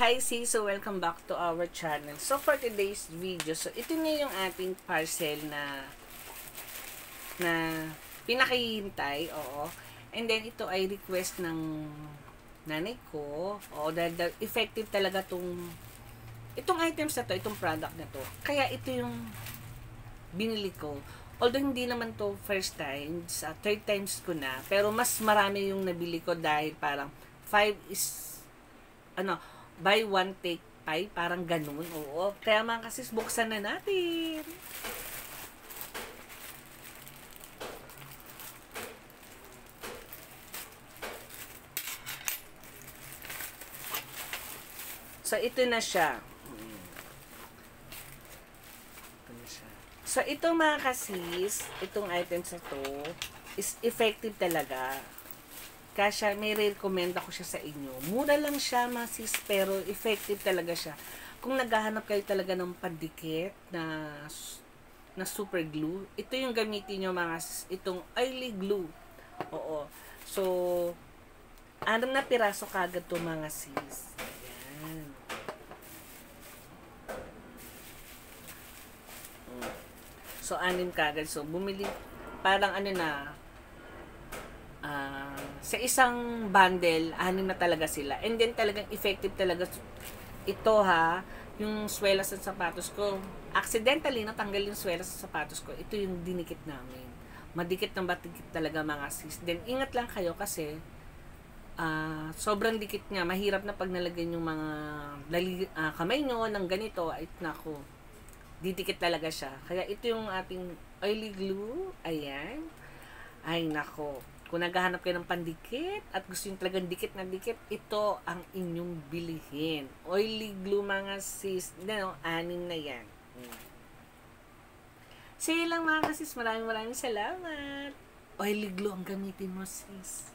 Hi sis, so welcome back to our channel. So for today's video, so ito na yung ating parcel na pinakihintay, oo. And then ito ay request ng nanay ko, oo, dahil effective talaga itong items na to, itong product na to. Kaya ito yung binili ko. Although hindi naman to first time, third times ko na, pero mas marami yung nabili ko dahil parang 5 is buy one take 5, parang ganun, oo. Kaya mga kasis, buksan na natin. So, ito na siya. So, ito mga kasis, itong items na to, is effective talaga. Kaya may recommend ako siya sa inyo. Mura lang siya, mga sis, pero effective talaga siya. Kung naghahanap kayo talaga ng pandikit na super glue, ito yung gamitin nyo mga sis, itong oily glue. Oo. So, 6 na piraso kagad to mga sis. Ayan. So, 6 kagad. So, bumili, parang sa isang bundle, 6 na talaga sila. And then talagang effective talaga ito yung swelas sa sapatos ko. Accidentally natanggal yung swelas sa sapatos ko. Ito yung dinikit namin. Madikit ng batikit talaga mga sis. Then ingat lang kayo kasi sobrang dikit niya. Mahirap na pag nalagyan yung mga kamay nyo ng ganito. Ay nako, didikit talaga siya. Kaya ito yung ating oily glue. Ayan. Ay nako, kung naghahanap kayo ng pandikit at gusto nyo talagang dikit na dikit, ito ang inyong bilihin. Oily glue mga sis. 6 na yan. Sige lang mga sis, maraming salamat. Oily glue ang gamitin mo sis.